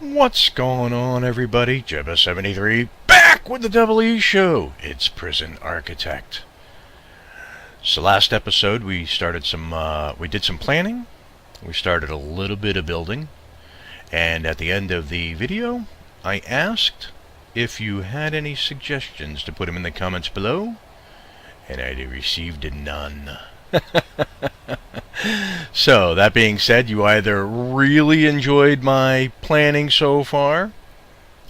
What's going on, everybody? Jibba73 back with the Double E Show. It's Prison Architect. So last episode we started we did some planning. We started a little bit of building, and at the end of the video, I asked if you had any suggestions to put them in the comments below, and I received none. So, that being said, you either really enjoyed my planning so far,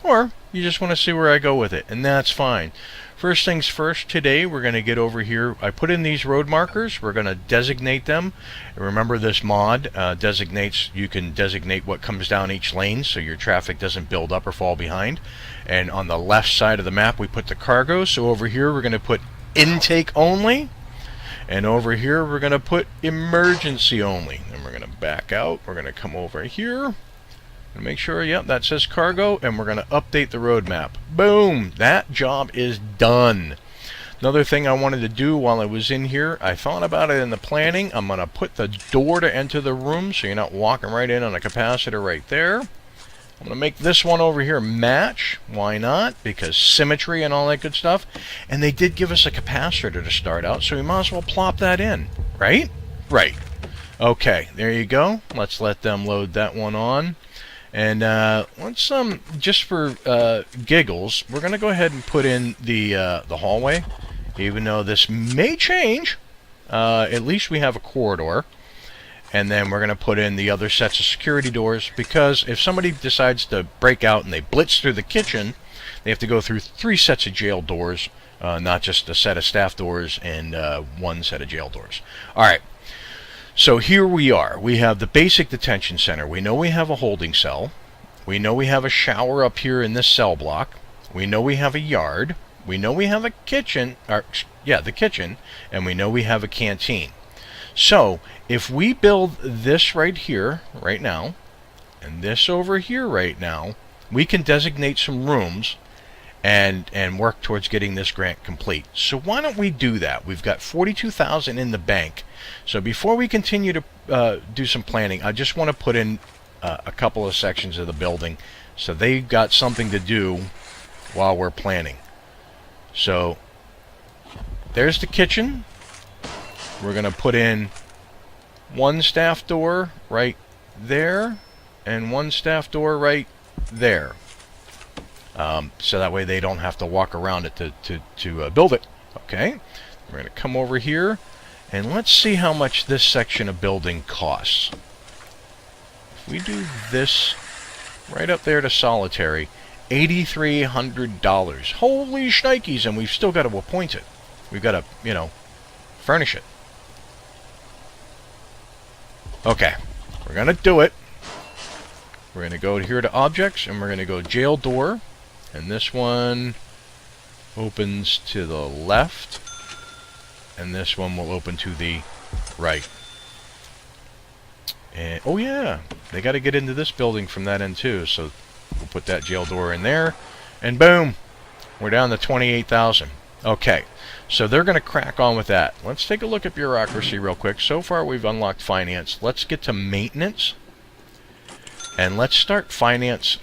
or you just want to see where I go with it, and that's fine. First things first, today we're going to get over here. I put in these road markers. We're going to designate them. And remember, this mod you can designate what comes down each lane so your traffic doesn't build up or fall behind. And on the left side of the map, we put the cargo. So over here, we're going to put intake only. And over here, we're going to put emergency only. And we're going to back out. We're going to come over here and make sure, yep, that says cargo. And we're going to update the roadmap. Boom! That job is done. Another thing I wanted to do while I was in here, I thought about it in the planning. I'm going to put the door to enter the room so you're not walking right in on a capacitor right there. I'm going to make this one over here match. Why not? Because symmetry and all that good stuff. And they did give us a capacitor to start out, so we might as well plop that in. Right? Right. Okay, there you go. Let's let them load that one on. And let's just for giggles, we're going to go ahead and put in the hallway. Even though this may change, at least we have a corridor. And then we're going to put in the other sets of security doors, because if somebody decides to break out and they blitz through the kitchen, they have to go through 3 sets of jail doors, not just a set of staff doors and 1 set of jail doors. Alright, so here we are. We have the basic detention center. We know we have a holding cell. We know we have a shower up here in this cell block. We know we have a yard. We know we have a kitchen, the kitchen, and we know we have a canteen. So, if we build this right here, right now, and this over here right now, we can designate some rooms and work towards getting this grant complete. So why don't we do that? We've got $42,000 in the bank. So before we continue to do some planning, I just want to put in a couple of sections of the building so they've got something to do while we're planning. So, there's the kitchen. We're going to put in 1 staff door right there and 1 staff door right there. So that way they don't have to walk around it to build it. Okay, we're going to come over here and let's see how much this section of building costs. If we do this right up there to solitary, $8,300. Holy shnikes, and we've still got to appoint it. We've got to, furnish it. Okay, we're going to do it. We're going to go here to objects, and we're going to go jail door. And this one opens to the left. And this one will open to the right. And, oh yeah, they got to get into this building from that end too. So we'll put that jail door in there. And boom, we're down to $28,000. Okay. So they're going to crack on with that. Let's take a look at bureaucracy real quick. So far we've unlocked finance. Let's get to maintenance. And let's start finance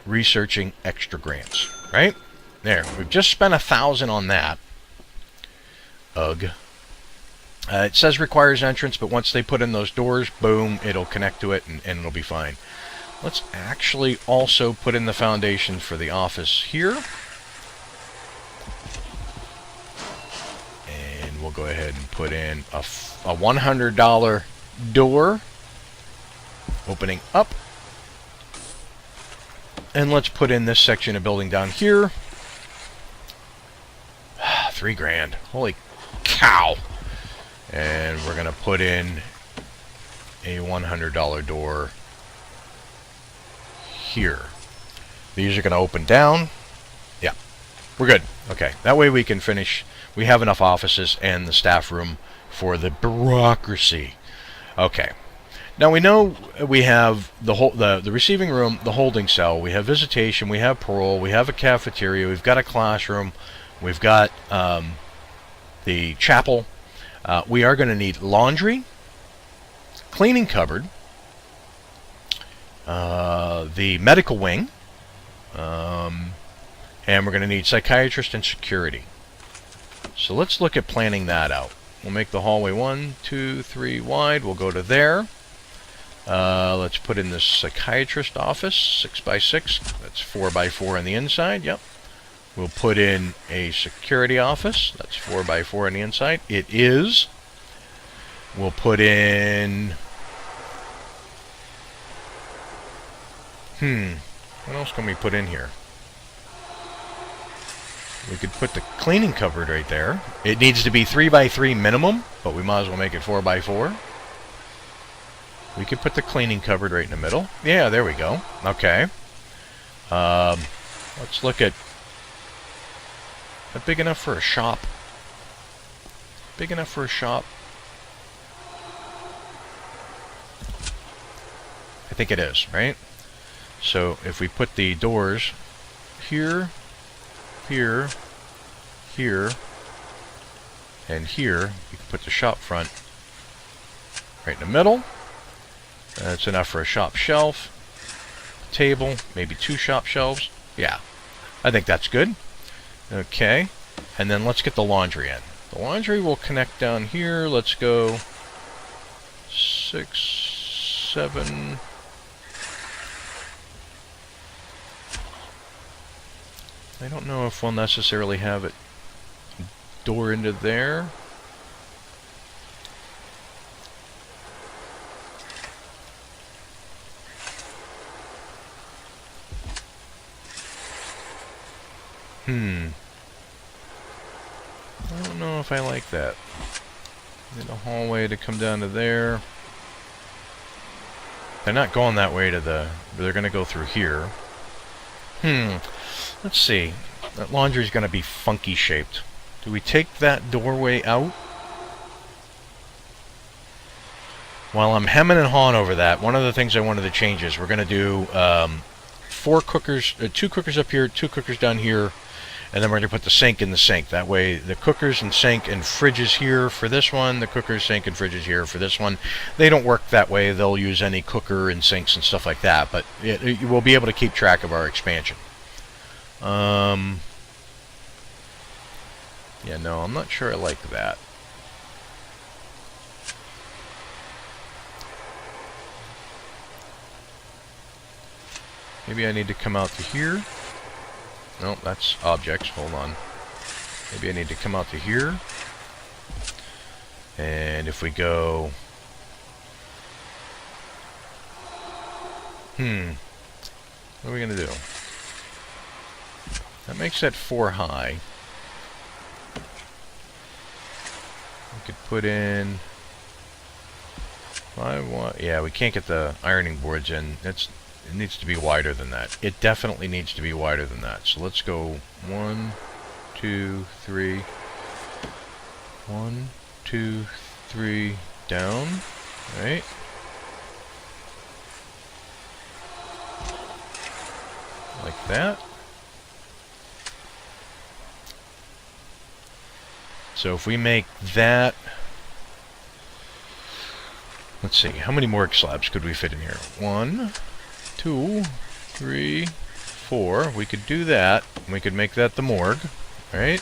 researching extra grants. Right? There. We've just spent $1,000 on that. Ugh. It says requires entrance, but once they put in those doors, boom, it'll connect to it and it'll be fine. Let's actually also put in the foundation for the office here. We'll go ahead and put in a $100 door opening up. And let's put in this section of building down here. $3,000. Holy cow. And we're going to put in a $100 door here. These are going to open down. Yeah, we're good. Okay, that way we can finish. We have enough offices and the staff room for the bureaucracy. Okay. Now we know we have the receiving room, the holding cell, we have visitation, we have parole, we have a cafeteria, we've got a classroom, we've got the chapel. We are going to need laundry, cleaning cupboard, the medical wing, and we're going to need psychiatrist and security. So let's look at planning that out. We'll make the hallway 1, 2, 3 wide. We'll go to there. Let's put in this psychiatrist office, 6 by 6. That's 4 by 4 on the inside. Yep. We'll put in a security office. That's 4 by 4 on the inside. It is. We'll put in... what else can we put in here? We could put the cleaning cupboard right there. It needs to be 3 by 3 minimum, but we might as well make it 4 by 4. We could put the cleaning cupboard right in the middle. Yeah, there we go. Okay. Let's look at... Is that big enough for a shop? Big enough for a shop? I think it is, right? So if we put the doors here, here, here, and here, you can put the shop front right in the middle. That's enough for a shop shelf, table, maybe 2 shop shelves. Yeah, I think that's good. Okay, and then let's get the laundry in. The laundry will connect down here. Let's go 6, 7... I don't know if we'll necessarily have it door into there. I don't know if I like that. Need a hallway to come down to there. They're not going that way to the... They're going to go through here. Let's see. That laundry's going to be funky shaped. Do we take that doorway out? While I'm hemming and hawing over that, one of the things I wanted to change is we're going to do 4 cookers, 2 cookers up here, 2 cookers down here, and then we're going to put the sink in the sink. That way the cookers and sink and fridges here for this one, the cookers, sink, and fridges here for this one. They don't work that way. They'll use any cooker and sinks and stuff like that, but we'll be able to keep track of our expansion. Yeah, no, I'm not sure I like that. Maybe I need to come out to here. No, that's objects. Hold on. Maybe I need to come out to here. And if we go... What are we going to do? That makes that 4 high. We could put in... Yeah, we can't get the ironing boards in. It needs to be wider than that. It definitely needs to be wider than that. So let's go 1, 2, 3. 1, 2, 3 down. Right? Like that. So if we make that, let's see, how many morgue slabs could we fit in here? 1, 2, 3, 4. We could do that. We could make that the morgue, right?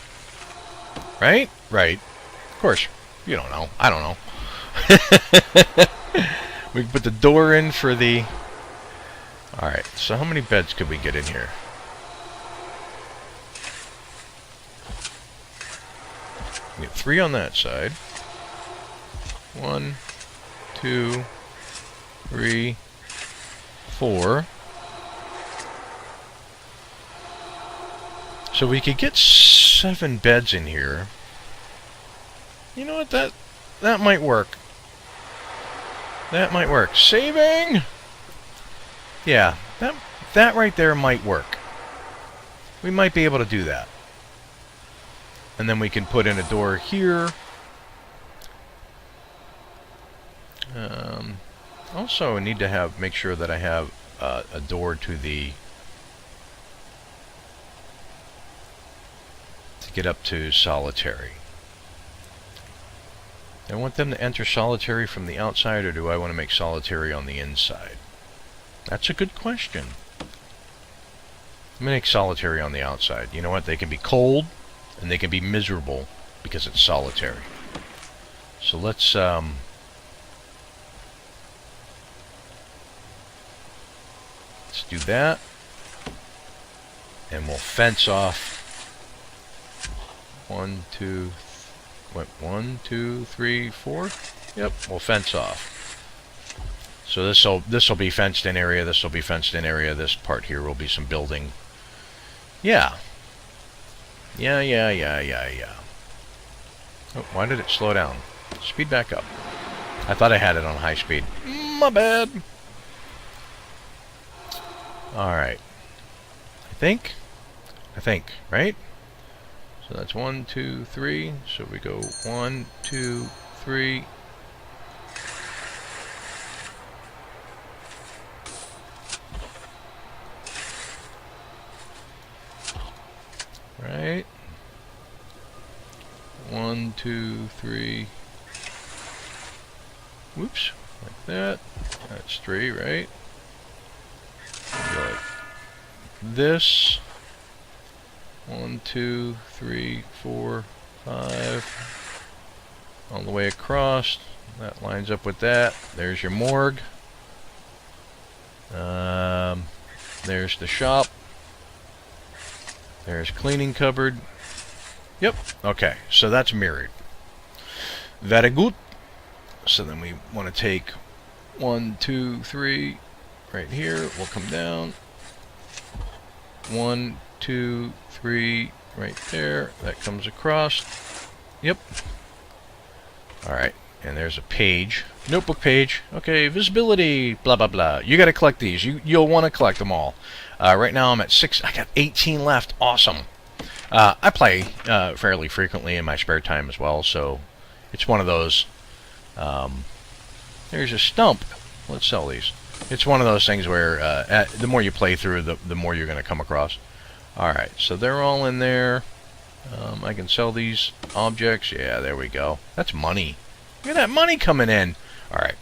Right? Right. Of course. You don't know. I don't know. We can put the door in for the... Alright, so how many beds could we get in here? We get 3 on that side. 1, 2, 3, 4. So we could get 7 beds in here. You know what? That might work. That might work. Saving! Yeah, that right there might work. We might be able to do that. And then we can put in a door here. Also, I need to make sure that I have a door to get up to solitary. Do I want them to enter solitary from the outside, or do I want to make solitary on the inside? That's a good question. I'm going to make solitary on the outside. You know what? They can be cold and they can be miserable because it's solitary. So let's do that. And we'll fence off 1, 2, 3, 4. Yep, we'll fence off. So this'll be fenced in area, this'll be fenced in area, this part here will be some building. Yeah. Yeah. Oh, why did it slow down? Speed back up. I thought I had it on high speed. My bad. Alright. I think, right? So that's 1, 2, 3. So we go 1, 2, 3. Right. 1, 2, 3. Whoops. Like that. That's 3, right? Go like this. 1, 2, 3, 4, 5. All the way across. That lines up with that. There's your morgue. There's the shop. There's cleaning cupboard. Yep. Okay. So that's mirrored. Very good. So then we want to take 1, 2, 3 right here. We'll come down. 1, 2, 3 right there. That comes across. Yep. Alright. And there's a page. Notebook page. Okay, visibility. Blah, blah, blah. You got to collect these. You'll want to collect them all. Right now I'm at 6. I got 18 left. Awesome. I play fairly frequently in my spare time as well, so it's one of those. There's a stump. Let's sell these. It's one of those things where the more you play through, the more you're going to come across. Alright, so they're all in there. I can sell these objects. Yeah, there we go. That's money. Look at that money coming in. Alright.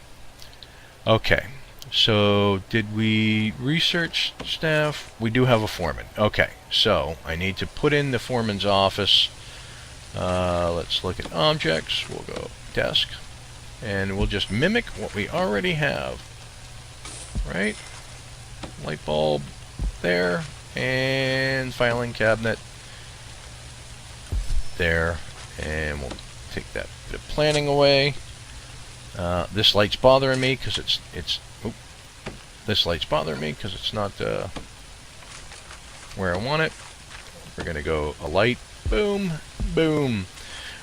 Okay. So, did we research staff? We do have a foreman. Okay. So, I need to put in the foreman's office. Let's look at objects. We'll go desk. And we'll just mimic what we already have. Right? Light bulb there. And filing cabinet there. And we'll take that bit of planning away. This light's bothering me because this light's bothering me because it's not where I want it. We're gonna go a light. Boom, boom.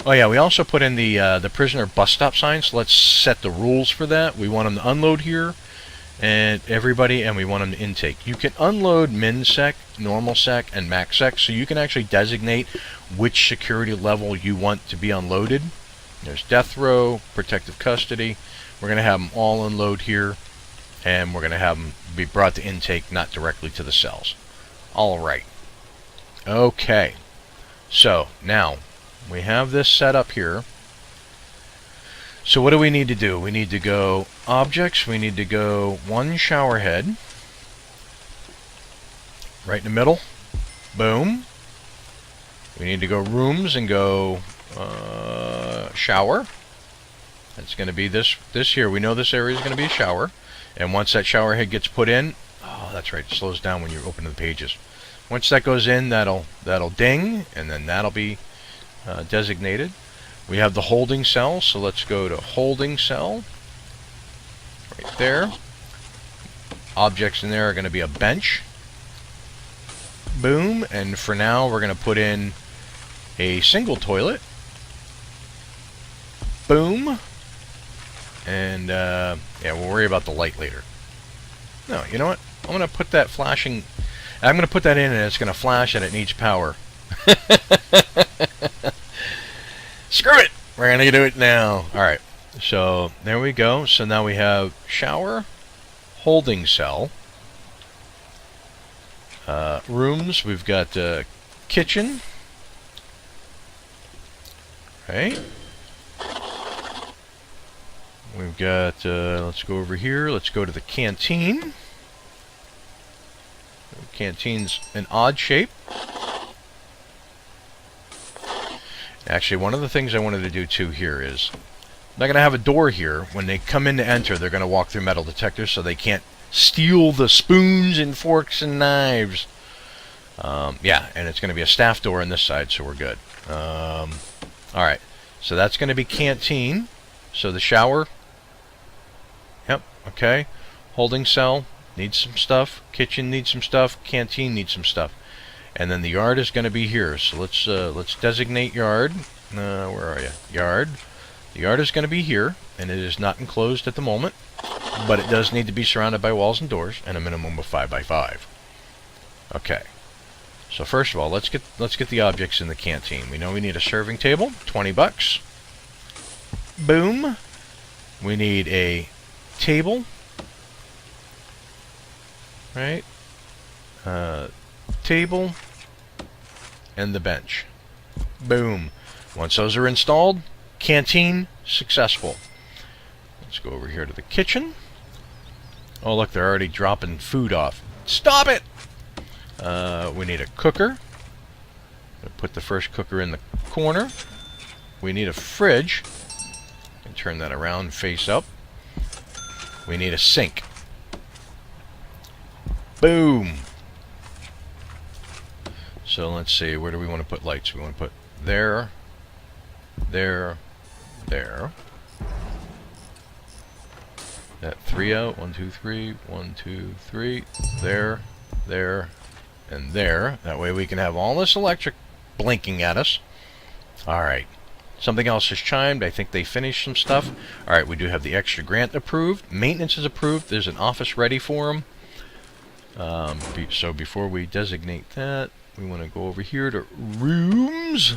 Oh yeah, we also put in the prisoner bus stop signs. So let's set the rules for that. We want them to unload here, and everybody, and we want them to intake. You can unload min sec, normal sec, and max sec, so you can actually designate which security level you want to be unloaded. There's death row, protective custody. We're going to have them all unload here, and we're going to have them be brought to intake, not directly to the cells. All right. Okay. So, now, we have this set up here. So what do we need to do? We need to go objects. We need to go one shower head. Right in the middle. Boom. We need to go rooms and go shower. That's going to be this here. We know this area is going to be a shower. And once that shower head gets put in, oh, that's right, it slows down when you open the pages. Once that goes in, that'll ding, and then that'll be designated. We have the holding cell, so let's go to holding cell. Right there. Objects in there are going to be a bench. Boom, and for now we're going to put in a single toilet. Boom. And yeah, we'll worry about the light later. No, you know what? I'm going to put that flashing... I'm going to put that in and it's going to flash and it needs power. Screw it! We're going to do it now. Alright, so there we go. So now we have shower, holding cell, rooms. We've got kitchen. Right. We've got, let's go over here. Let's go to the canteen. Canteen's an odd shape. Actually, one of the things I wanted to do too here is I'm not going to have a door here. When they come in to enter, they're going to walk through metal detectors so they can't steal the spoons and forks and knives. Yeah, and it's going to be a staff door on this side, so we're good. Alright, so that's going to be canteen. So the shower, yep, okay. Holding cell needs some stuff. Kitchen needs some stuff. Canteen needs some stuff. And then the yard is going to be here. So let's designate yard. Where are you? Yard. The yard is going to be here, and it is not enclosed at the moment, but it does need to be surrounded by walls and doors, and a minimum of 5 by 5. Okay. So first of all, let's get the objects in the canteen. We know we need a serving table, $20. Boom. We need a table. Right? Table and the bench. Boom. Once those are installed, canteen successful. Let's go over here to the kitchen. Oh, look, they're already dropping food off. Stop it! We need a cooker. Put the first cooker in the corner. We need a fridge. And turn that around, face up. We need a sink. Boom! So let's see, where do we want to put lights? We want to put there, there, there. That 3 out, 1, 2, 3, 1, 2, 3, there, there, and there. That way we can have all this electric blinking at us. Alright. Something else has chimed. I think they finished some stuff. Alright, we do have the extra grant approved. Maintenance is approved. There's an office ready for them. So before we designate that, we want to go over here to rooms.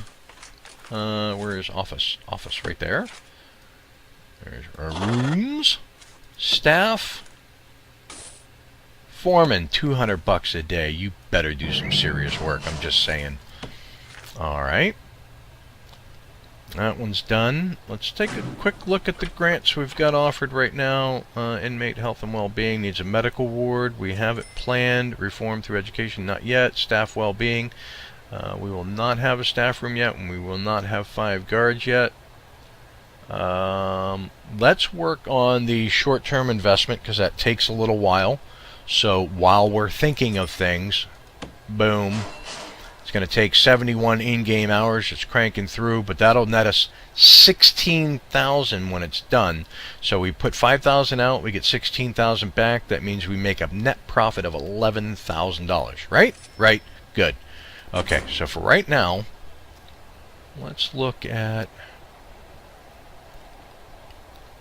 Where is office? Office right there. There's our rooms. Staff. Foreman, $200 a day. You better do some serious work. I'm just saying. Alright. That one's done. Let's take a quick look at the grants we've got offered right now. Inmate health and well-being needs a medical ward. We have it planned. Reform through education, not yet. Staff well-being. We will not have a staff room yet, and we will not have 5 guards yet. Let's work on the short-term investment, because that takes a little while. So while we're thinking of things, boom. It's going to take 71 in-game hours. It's cranking through, but that'll net us $16,000 when it's done. So we put $5,000 out, we get $16,000 back. That means we make a net profit of $11,000, right? Right. Good. Okay, so for right now, let's look at...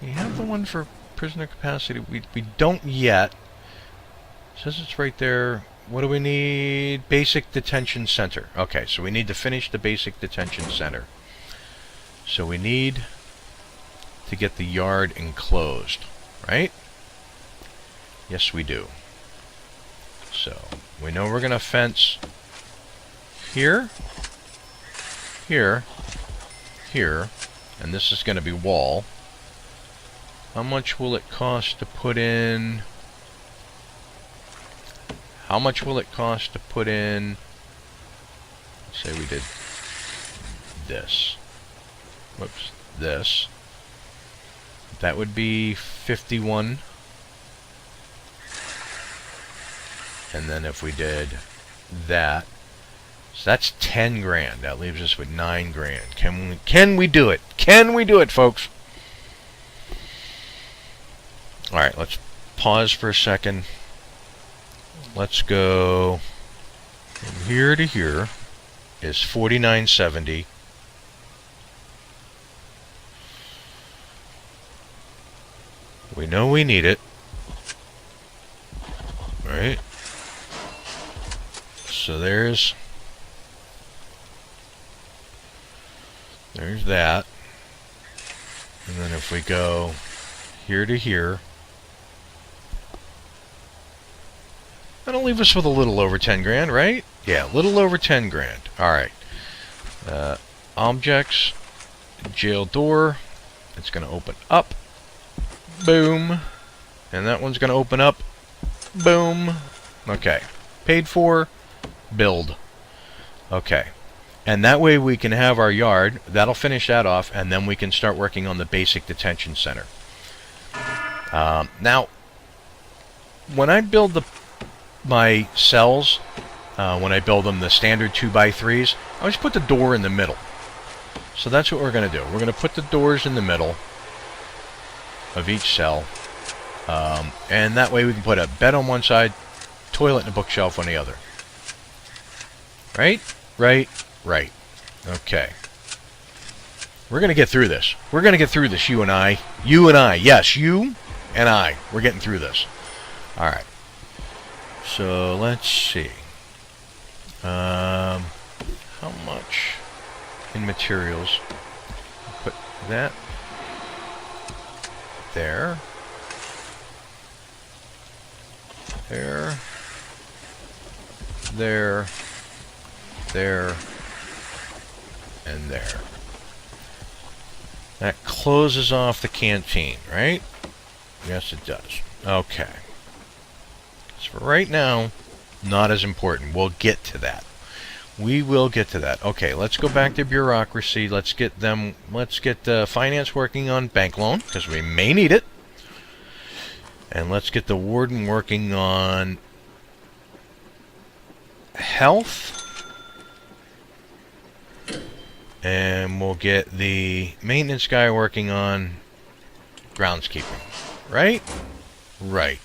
We have the one for prisoner capacity. We don't yet. It says it's right there. What do we need? Basic detention center. Okay, so we need to finish the basic detention center. So we need to get the yard enclosed, right? Yes, we do. So we know we're going to fence here, here, here, and this is going to be wall. How much will it cost to put in... How much will it cost to put in... Let's say we did this. Whoops, this. That would be 51. And then if we did that, so that's 10 grand. That leaves us with 9 grand. Can we do it? Can we do it, folks? Alright, let's pause for a second. Let's go from here to here is $49.70. We know we need it. Right? So there's that. And then if we go here to here, that'll leave us with a little over 10 grand, right? Yeah, a little over 10 grand. Alright. Objects. Jail door. It's going to open up. Boom. And that one's going to open up. Boom. Okay. paid for, build. Okay. And that way we can have our yard. That'll finish that off, and then we can start working on the basic detention center. Now, when I build my cells, when I build them the standard 2x3s, I always put the door in the middle. So that's what we're going to do. We're going to put the doors in the middle of each cell. And that way we can put a bed on one side, toilet and a bookshelf on the other. Right? Right? Right. Okay. We're going to get through this. We're going to get through this, you and I. You and I. Yes, you and I. We're getting through this. Alright. So, let's see. How much in materials? Put that there. There. There. There. And there. That closes off the canteen, right? Yes, it does. Okay. So for right now, not as important. We'll get to that. We will get to that. Okay, let's go back to bureaucracy. Let's get finance working on bank loan, because we may need it. And let's get the warden working on health. And we'll get the maintenance guy working on groundskeeping. Right? Right.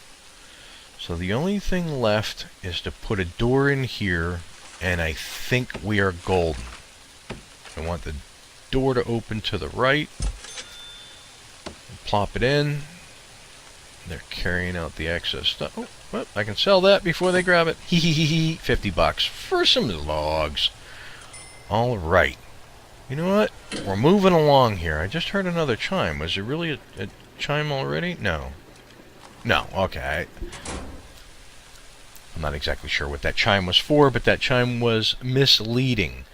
So the only thing left is to put a door in here, and I think we are golden. I want the door to open to the right. Plop it in. They're carrying out the excess stuff. Oh, well, I can sell that before they grab it. Hee hee hee hee. $50 for some logs. All right. You know what? We're moving along here. I just heard another chime. Was there really a chime already? No. No. Okay. I'm not exactly sure what that chime was for, but that chime was misleading.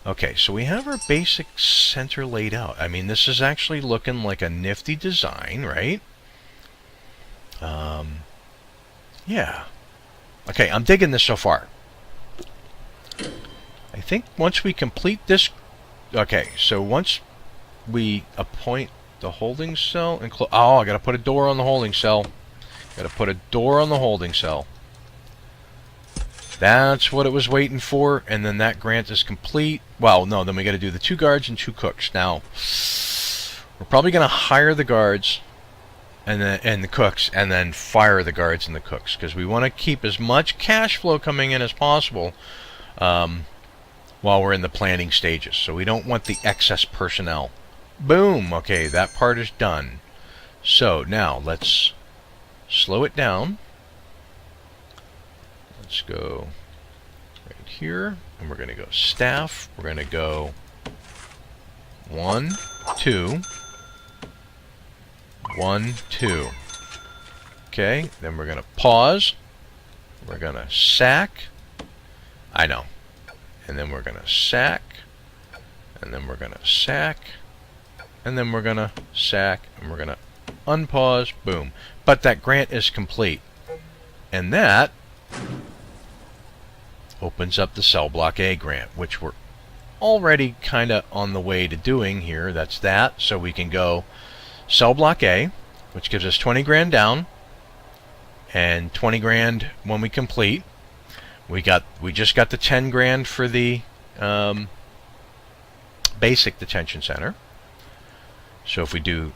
Okay, so we have our basic center laid out. I mean, this is actually looking like a nifty design, right? Yeah. Okay, I'm digging this so far. I think once we complete this... Okay, so once we appoint the holding cell and oh, I gotta put a door on the holding cell. Gotta put a door on the holding cell. That's what it was waiting for, and then that grant is complete. Well, no, then we gotta do the 2 guards and 2 cooks. Now, we're probably gonna hire the guards and the cooks, and then fire the guards and the cooks, because we want to keep as much cash flow coming in as possible while we're in the planning stages. So we don't want the excess personnel. Boom! Okay, that part is done. So now let's slow it down. Let's go right here, and we're going to go staff. We're going to go 1, 2, 1, 2. Okay, then we're going to pause. We're going to sack. I know. And then we're going to sack. And then we're going to sack. And then we're going to sack. And we're going to unpause. Boom. But that grant is complete. And that opens up the Cell Block A grant, which we're already kind of on the way to doing here. That's that. So we can go Cell Block A, which gives us 20 grand down and 20 grand when we complete. We just got the 10 grand for the basic detention center. So if we do,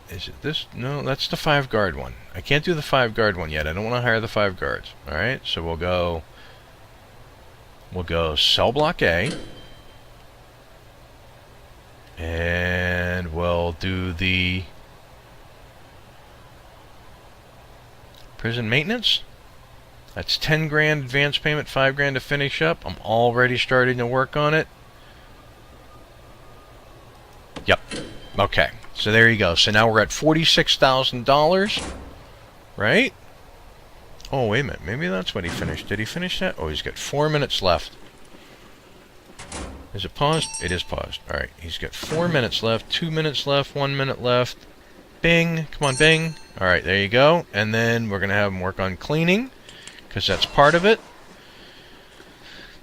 is it this? No, that's the 5 guard one. I can't do the 5 guard one yet. I don't want to hire the 5 guards. All right, so we'll go Cell Block A. And we'll do the prison maintenance. That's 10 grand advance payment, 5 grand to finish up. I'm already starting to work on it. Yep. Okay. So there you go. So now we're at $46,000. Right? Oh, wait a minute. Maybe that's what he finished. Did he finish that? Oh, he's got 4 minutes left. Is it paused? It is paused. Alright, he's got 4 minutes left, 2 minutes left, 1 minute left. Bing. Come on, Bing. Alright, there you go. And then we're going to have them work on cleaning, because that's part of it.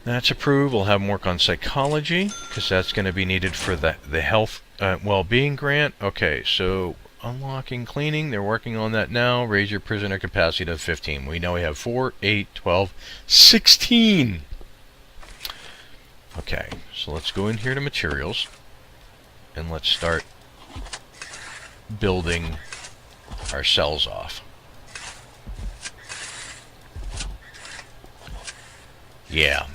That's approved. We'll have them work on psychology, because that's going to be needed for the health well-being grant. Okay, so unlocking cleaning. They're working on that now. Raise your prisoner capacity to 15. We know we have 4, 8, 12, 16. Okay, so let's go in here to materials, and let's start building our cells off. Yeah.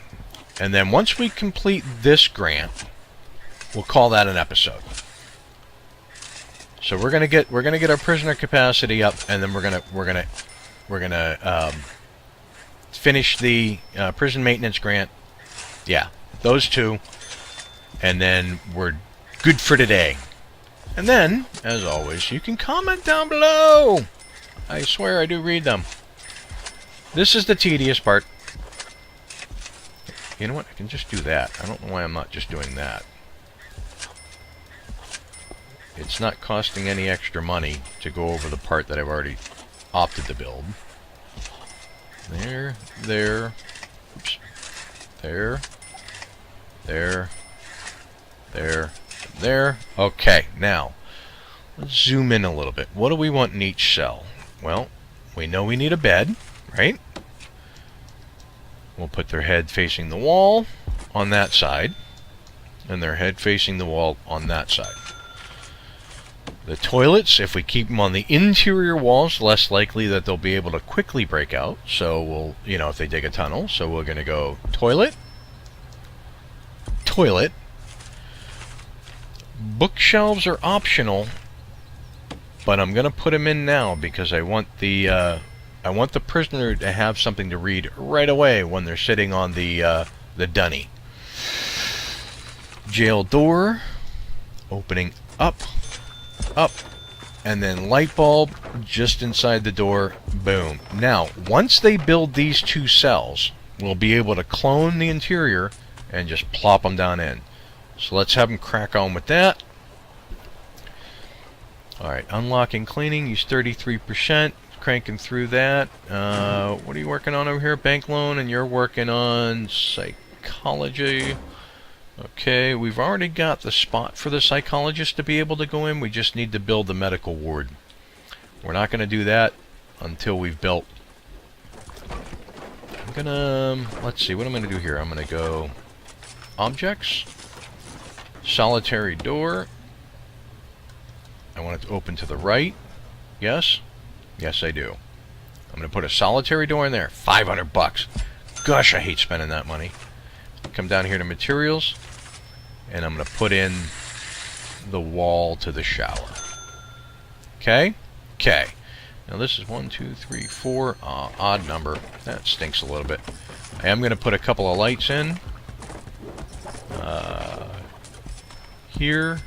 And then once we complete this grant, we'll call that an episode. So we're gonna get our prisoner capacity up, and then we're gonna finish the prison maintenance grant. Yeah, those two, and then we're good for today. And then, as always, you can comment down below. I swear I do read them. This is the tedious part. You know what? I can just do that. I don't know why I'm not just doing that. It's not costing any extra money to go over the part that I've already opted to build. There, there, oops, there, there, there, there. Okay, now, let's zoom in a little bit. What do we want in each cell? Well, we know we need a bed, right? We'll put their head facing the wall on that side, and their head facing the wall on that side. The toilets, if we keep them on the interior walls, less likely that they'll be able to quickly break out. So we'll, you know, if they dig a tunnel, so we're going to go toilet, toilet. Bookshelves are optional, but I'm going to put them in now because I want the prisoner to have something to read right away when they're sitting on the dunny. Jail door, opening up, and then light bulb just inside the door. Boom. Now, once they build these two cells, we'll be able to clone the interior and just plop them down in. So let's have them crack on with that. Alright, unlocking cleaning, use 33%. Cranking through that. What are you working on over here? Bank loan, and you're working on psychology. Okay, we've already got the spot for the psychologist to be able to go in. We just need to build the medical ward. We're not going to do that until we've built. I'm gonna, let's see, what I'm going to do here. I'm going to go objects, solitary door. I want it to open to the right. Yes? Yes, I do. I'm going to put a solitary door in there. 500 bucks. Gosh, I hate spending that money. Come down here to materials, and I'm going to put in the wall to the shower. Okay? Okay. Now this is 1, 2, 3, 4. Odd number. That stinks a little bit. I am going to put a couple of lights in. Here.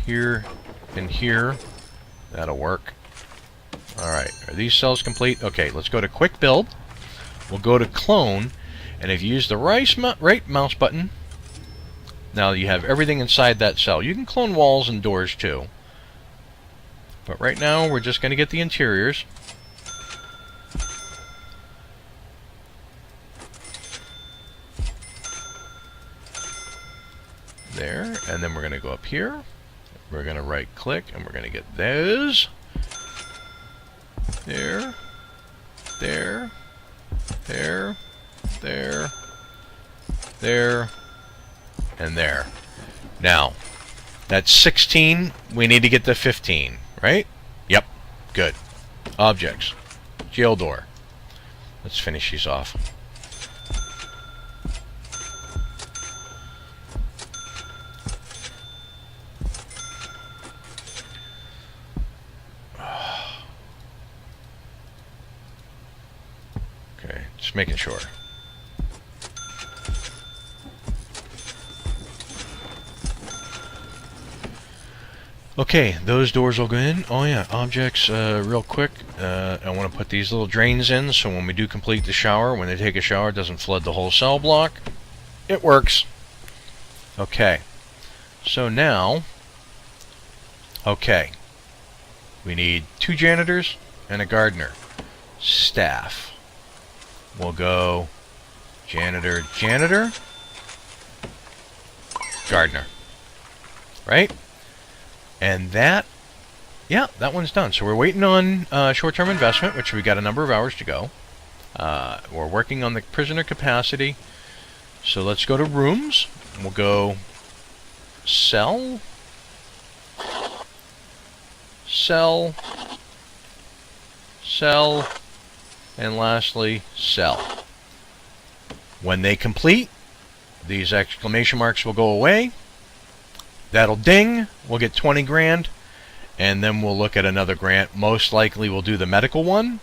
Here. And here. That'll work. Alright, are these cells complete? Okay, let's go to quick build. We'll go to clone, and if you use the right mouse button, now you have everything inside that cell. You can clone walls and doors too. But right now we're just going to get the interiors. There, and then we're going to go up here. We're going to right click and we're going to get those. There, there, there, there, there, and there. Now, that's 16. We need to get to 15, right? Yep, good. Objects, jail door. Let's finish these off. Just making sure. Okay, those doors will go in. Oh yeah, objects, real quick. I want to put these little drains in so when we do complete the shower, when they take a shower, it doesn't flood the whole cell block. It works. Okay, so now Okay. We need 2 janitors and a gardener. Staff. We'll go janitor, janitor, gardener. Right? And that, yeah, that one's done. So we're waiting on short-term investment, which we got a number of hours to go. We're working on the prisoner capacity. So let's go to rooms. We'll go cell, cell, cell, and lastly, cell. When they complete, these exclamation marks will go away. That'll ding. We'll get 20 grand. And then we'll look at another grant. Most likely we'll do the medical one.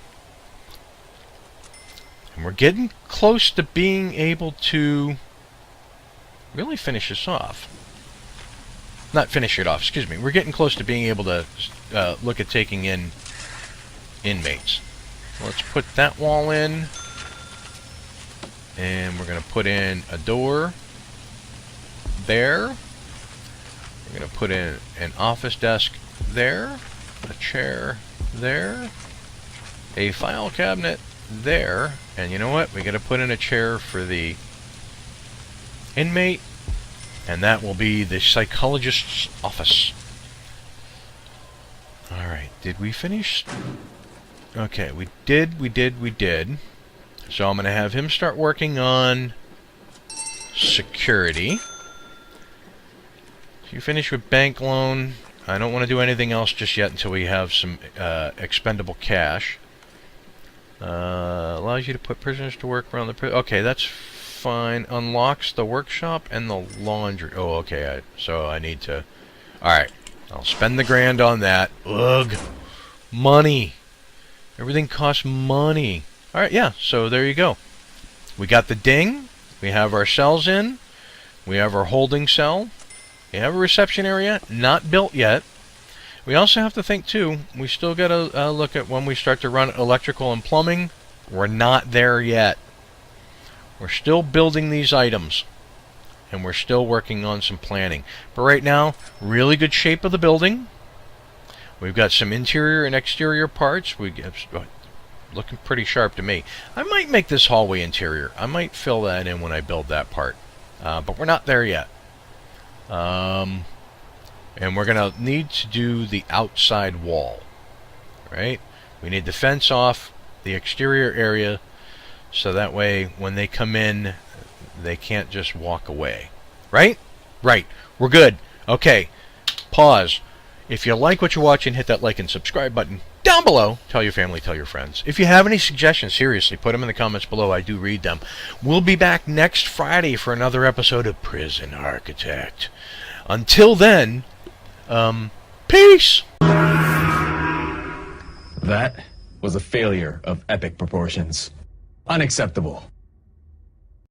And we're getting close to being able to really finish this off. Not finish it off, excuse me. We're getting close to being able to look at taking in inmates. Let's put that wall in. And we're going to put in a door there. We're going to put in an office desk there. A chair there. A file cabinet there. And you know what? We got to put in a chair for the inmate. And that will be the psychologist's office. Alright, did we finish? Okay, we did. So I'm going to have him start working on security. So you finish with bank loan. I don't want to do anything else just yet until we have some expendable cash. Allows you to put prisoners to work around the prison. Okay, that's fine. Unlocks the workshop and the laundry. Oh, okay. So I need to... Alright. I'll spend the grand on that. Ugh. Money. Everything costs money. Alright, yeah. So there you go. We got the ding. We have our cells in. We have our holding cell. We have a reception area. Not built yet. We also have to think, too, we still got to look at when we start to run electrical and plumbing. We're not there yet. We're still building these items. And we're still working on some planning. But right now, really good shape of the building. We've got some interior and exterior parts. We get looking pretty sharp to me. I might make this hallway interior. I might fill that in when I build that part. But we're not there yet. And we're going to need to do the outside wall. Right? We need the fence off the exterior area. So that way, when they come in, they can't just walk away. Right? Right. We're good. Okay. Pause. If you like what you're watching, hit that like and subscribe button down below. Tell your family, tell your friends. If you have any suggestions, seriously, put them in the comments below. I do read them. We'll be back next Friday for another episode of Prison Architect. Until then, peace! That was a failure of epic proportions. Unacceptable.